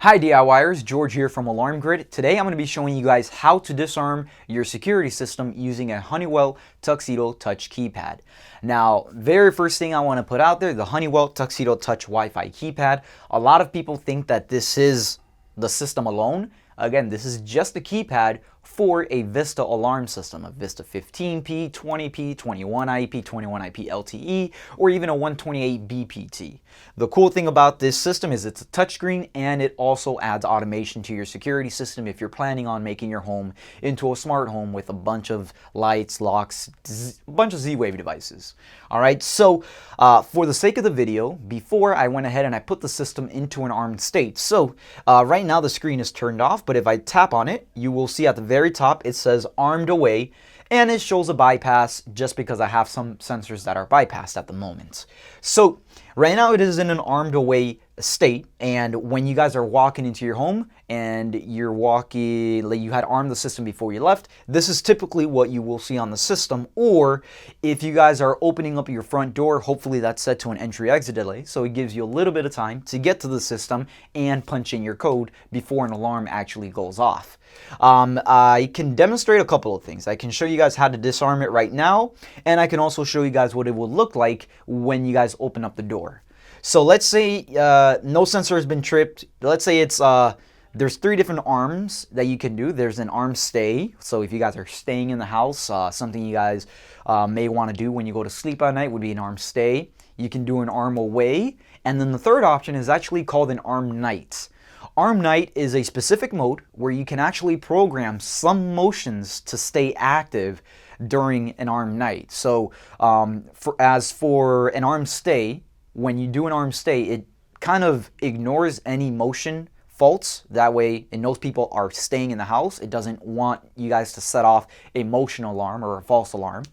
Hi DIYers, George here from Alarm Grid. Today I'm going to be showing you guys how to disarm your security system using a Honeywell Tuxedo Touch Keypad. Now, very first thing I want to put out there, the Honeywell Tuxedo Touch Wi-Fi Keypad. A lot of people think that this is the system alone. Again, this is just a keypad for a Vista alarm system, a Vista 15P, 20P, 21IP, 21IP LTE, or even a 128 BPT. The cool thing about this system is it's a touchscreen and it also adds automation to your security system if you're planning on making your home into a smart home with a bunch of lights, locks, a bunch of Z-Wave devices. All right, so for the sake of the video, before I went ahead and I put the system into an armed state. So right now the screen is turned off, but if I tap on it, you will see at the very top it says armed away, and it shows a bypass just because I have some sensors that are bypassed at the moment. So right now it is in an armed away state, and when you guys are walking into your home and you're walking, like you had armed the system before you left, this is typically what you will see on the system. Or if you guys are opening up your front door, hopefully that's set to an entry-exit delay, so it gives you a little bit of time to get to the system and punch in your code before an alarm actually goes off. I can demonstrate a couple of things. I can show you guys how to disarm it right now, and I can also show you guys what it will look like when you guys open up the door. So let's say no sensor has been tripped. Let's say it's there's three different arms that you can do. There's an arm stay. So if you guys are staying in the house, something you guys may want to do when you go to sleep at night would be an arm stay. You can do an arm away. And then the third option is actually called an arm night. Arm night is a specific mode where you can actually program some motions to stay active during an arm night. So as for an arm stay, when you do an arm stay, it kind of ignores any motion faults. That way it knows people are staying in the house. It doesn't want you guys to set off a motion alarm or a false alarm.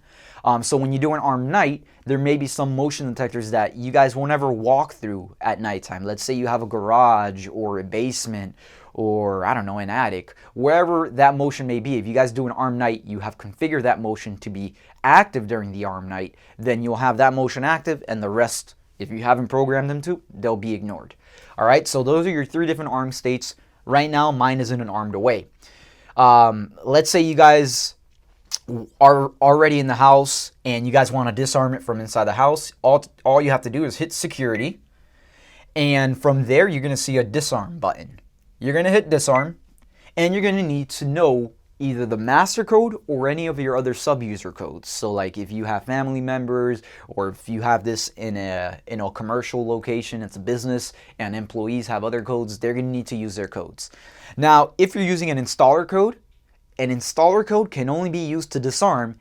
So when you do an arm night, there may be some motion detectors that you guys won't ever walk through at nighttime. Let's say you have a garage or a basement or, I don't know, an attic. Wherever that motion may be, if you guys do an arm night, you have configured that motion to be active during the arm night, then you'll have that motion active, and the rest, if you haven't programmed them to, they'll be ignored. All right, so those are your three different arm states. Right now, mine is in an armed away. Let's say you guys are already in the house and you guys want to disarm it from inside the house. All you have to do is hit security, and from there you're going to see a disarm button. You're going to hit disarm, and you're going to need to know either the master code or any of your other sub-user codes. So like if you have family members, or if you have this in a commercial location, it's a business, and employees have other codes, they're going to need to use their codes. Now, if you're using an installer code can only be used to disarm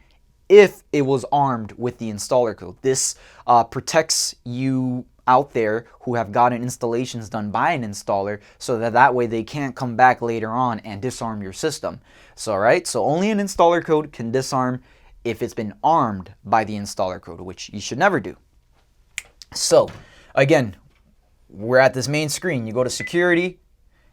if it was armed with the installer code. This protects you out there who have gotten installations done by an installer, so that way they can't come back later on and disarm your system. So, right, so only an installer code can disarm if it's been armed by the installer code, which you should never do. So again, we're at this main screen. You go to security,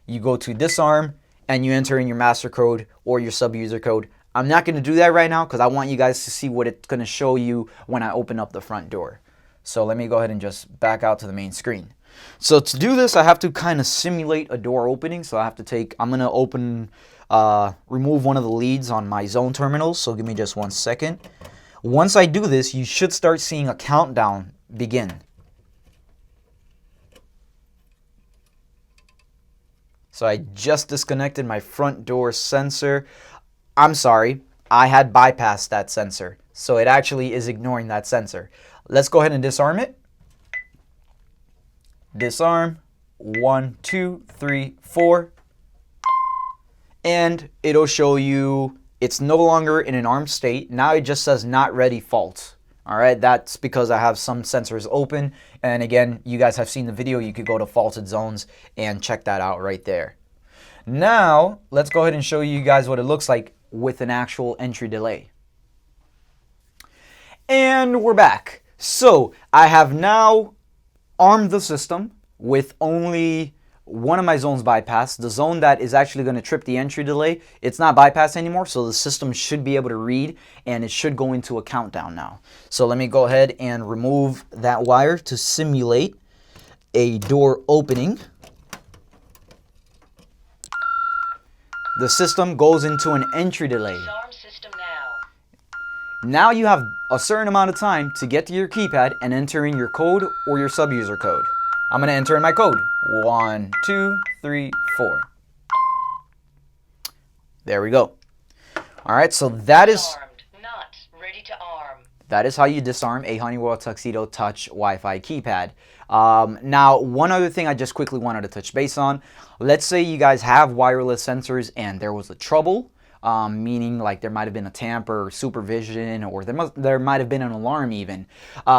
you go to disarm, and you enter in your master code or your sub-user code. I'm not going to do that right now because I want you guys to see what it's going to show you when I open up the front door. So let me go ahead and just back out to the main screen. So to do this, I have to kind of simulate a door opening. So I'm going to remove one of the leads on my zone terminals. So give me just 1 second. Once I do this, you should start seeing a countdown begin. So I just disconnected my front door sensor. I'm sorry, I had bypassed that sensor. So it actually is ignoring that sensor. Let's go ahead and disarm it. Disarm, 1, 2, 3, 4. And it'll show you it's no longer in an armed state. Now it just says not ready fault. All right, that's because I have some sensors open. And again, you guys have seen the video. You could go to faulted zones and check that out right there. Now, let's go ahead and show you guys what it looks like with an actual entry delay. And we're back. So I have now armed the system with only one of my zones bypassed. The zone that is actually going to trip the entry delay, it's not bypassed anymore, so the system should be able to read, and it should go into a countdown now. So let me go ahead and remove that wire to simulate a door opening. the system goes into an entry delay. Disarm system now. Now you have a certain amount of time to get to your keypad and enter in your code or your sub-user code. I'm going to enter in my code. 1, 2, 3, 4. There we go. All right, so that is... Disarmed, not ready to arm. That is how you disarm a Honeywell Tuxedo Touch Wi-Fi keypad. Now, one other thing I just quickly wanted to touch base on. Let's say you guys have wireless sensors and there was a trouble, meaning like there might have been a tamper or supervision, or there might have been an alarm even.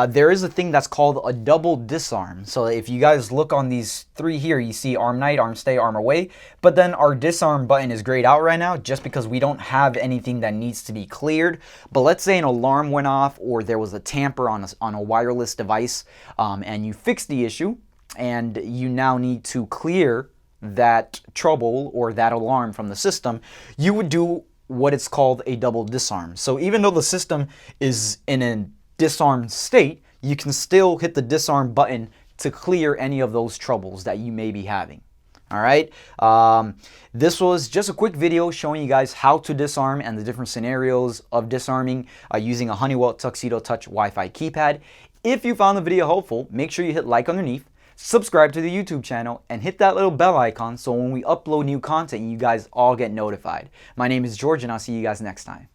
There is a thing that's called a double disarm. So if you guys look on these three here, you see arm night, arm stay, arm away. But then our disarm button is grayed out right now just because we don't have anything that needs to be cleared. But let's say an alarm went off or there was a tamper on a wireless device, and you fixed the issue and you now need to clear that trouble or that alarm from the system, you would do what it's called a double disarm. So even though the system is in a disarmed state, you can still hit the disarm button to clear any of those troubles that you may be having. All right, this was just a quick video showing you guys how to disarm and the different scenarios of disarming using a Honeywell Tuxedo Touch Wi-Fi keypad. If you found the video helpful, make sure you hit like underneath, subscribe to the YouTube channel, and hit that little bell icon so when we upload new content, you guys all get notified. My name is Jorge, and I'll see you guys next time.